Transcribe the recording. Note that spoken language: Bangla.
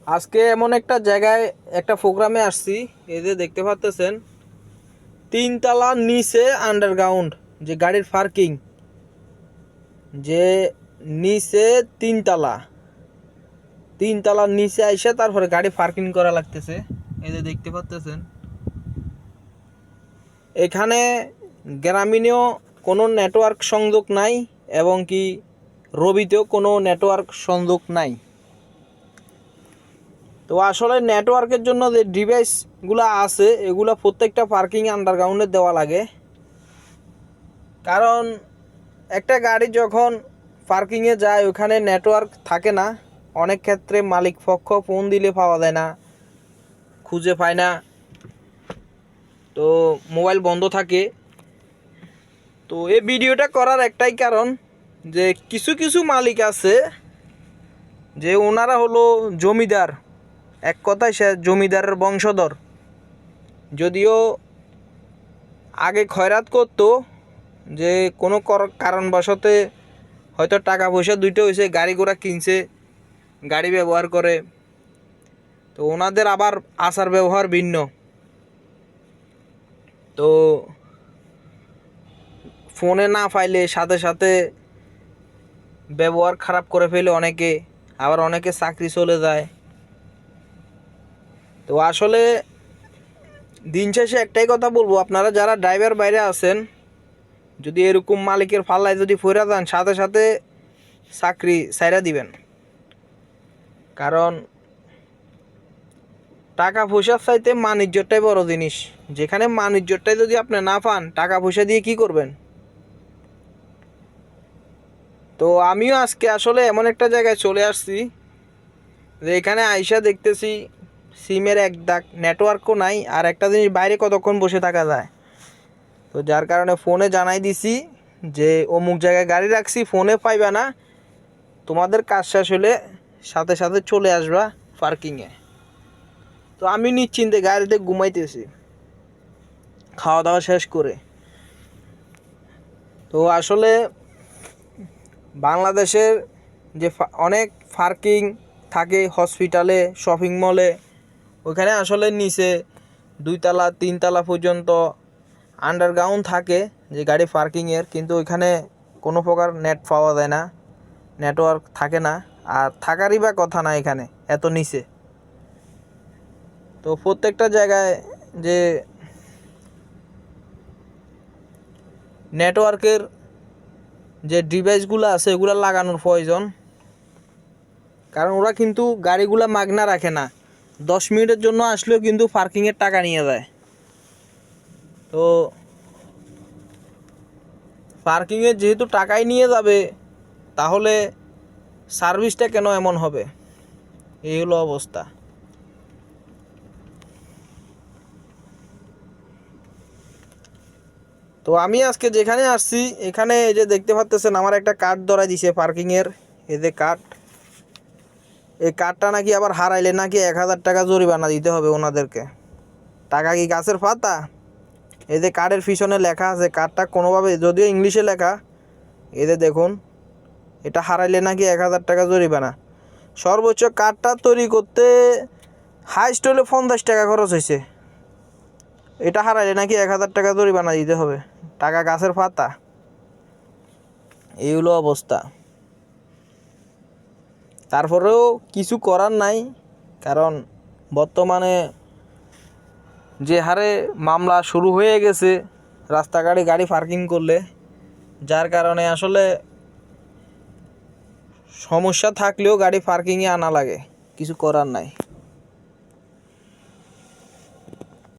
আজকে এমন একটা জায়গায় একটা প্রোগ্রামে আসছি। এই যে দেখতে পাচ্ছেন 3 তলার নিচে আন্ডারগ্রাউন্ড যে গাড়ির পার্কিং, যে নিচে 3 তলার নিচে আইসা তারপরে গাড়ি পার্কিং করা লাগতেছে। এই যে দেখতে পাচ্ছেন এখানে গ্রামীণও কোনো নেটওয়ার্ক সংযোগ নাই এবং কি রবিতেও কোনো নেটওয়ার্ক সংযোগ নাই। তো আসলে নেটওয়ার্কের জন্য যে ডিভাইসগুলো আছে এগুলো প্রত্যেকটা পার্কিং আন্ডারগ্রাউন্ডে দেওয়া লাগে। কারণ একটা গাড়ি যখন পার্কিংয়ে যায় ওখানে নেটওয়ার্ক থাকে না, অনেক ক্ষেত্রে মালিক পক্ষ ফোন দিলে পাওয়া যায় না, খুঁজে পায় না, তো মোবাইল বন্ধ থাকে। তো এই ভিডিওটা করার একটাই কারণ যে কিছু কিছু মালিক আছে যে ওনারা হলো জমিদার, এক কথায় সে জমিদারের বংশধর। যদিও আগে খয়রাত করতো, যে কোনো কারণবশতে হয়তো টাকা পয়সা দুইটা হয়েছে, গাড়ি ঘোড়া কিনছে, গাড়ি ব্যবহার করে, তো ওনাদের আবার আচার ব্যবহার ভিন্ন। তো ফোনে না পাইলে সাথে সাথে ব্যবহার খারাপ করে ফেলে অনেকে, আবার অনেকে চাকরি চলে যায়। তো আসলে দিন শেষে একটাই কথা বলবো, আপনারা যারা ড্রাইভার বাইরে আছেন যদি এরকম মালিকের ফাল্লায় যদি ফইরা যান সাথে সাথে চাকরি ছাইরা দিবেন। কারণ টাকা পয়সার চাইতে মান ইজ্জতটাই বড় জিনিস। যেখানে মান ইজ্জতটাই যদি আপনি না পান টাকা পয়সা দিয়ে কি করবেন? তো আমিও আজকে আসলে এমন একটা জায়গায় চলে আসছি যে এখানে আইসা দেখতেছি সিমের এক দাগ, নেটওয়ার্কও নাই, আর একটা জিনিস বাইরে কতক্ষণ বসে থাকা যায়। তো যার কারণে ফোনে জানাই দিছি যে অমুক জায়গায় গাড়ি রাখছি, ফোনে পাইবা না, তোমাদের কাজ শেষ হলে সাথে সাথে চলে আসবা পার্কিংয়ে। তো আমি নিশ্চিন্তে গাড়িতে ঘুমাইতেছি খাওয়া দাওয়া শেষ করে। তো আসলে বাংলাদেশের যে অনেক পার্কিং থাকে হসপিটালে, শপিং মলে, ওইখানে আসলে নিচে 2 তলা 3 তলা পর্যন্ত আন্ডারগ্রাউন্ড থাকে যে গাড়ি পার্কিংয়ের, কিন্তু ওইখানে কোনো প্রকার নেট পাওয়া যায় না, নেটওয়ার্ক থাকে না, আর থাকারই বা কথা না এখানে এত নিচে। তো প্রত্যেকটা জায়গায় যে নেটওয়ার্কের যে ডিভাইসগুলো আছে এগুলো লাগানোর প্রয়োজন। কারণ ওরা কিন্তু গাড়িগুলো মাগনা রাখে না, 10 মিনিটের জন্য আসলেও কিন্তু পার্কিংয়ের টাকা নিয়ে যায়। তো পার্কিংয়ে যেহেতু টাকাই নিয়ে যাবে তাহলে সার্ভিসটা কেন এমন হবে? এই হলো অবস্থা। তো আমি আজকে যেখানে আসছি এখানে এই যে দেখতে পাচ্ছেন আমার একটা কার্ড ধরাই দিছে পার্কিংয়ের, এই যে কার্ড, এই কার্ডটা নাকি আবার হারাইলে নাকি 1000 টাকা জরিমানা দিতে হবে ওনাদেরকে। টাকা কি গাছের পাতা? এই যে কার্ডের পিছনে লেখা আছে, কার্ডটা কোনোভাবে, যদিও ইংলিশে লেখা, এই যে দেখুন, এটা হারাইলে নাকি 1000 টাকা জরিমানা। সর্বোচ্চ কার্ডটা তৈরি করতে হাইস্ট হলে 50 টাকা খরচ হয়েছে, এটা হারাইলে নাকি 1000 টাকা জরিমানা দিতে হবে। টাকা গাছের পাতা? এই হলো অবস্থা। তারপরেও কিছু করার নাই, কারণ বর্তমানে যে হারে মামলা শুরু হয়ে গেছে রাস্তাঘাটে গাড়ি পার্কিং করলে, যার কারণে আসলে সমস্যা থাকলেও গাড়ি পার্কিংয়ে আনা লাগে, কিছু করার নাই।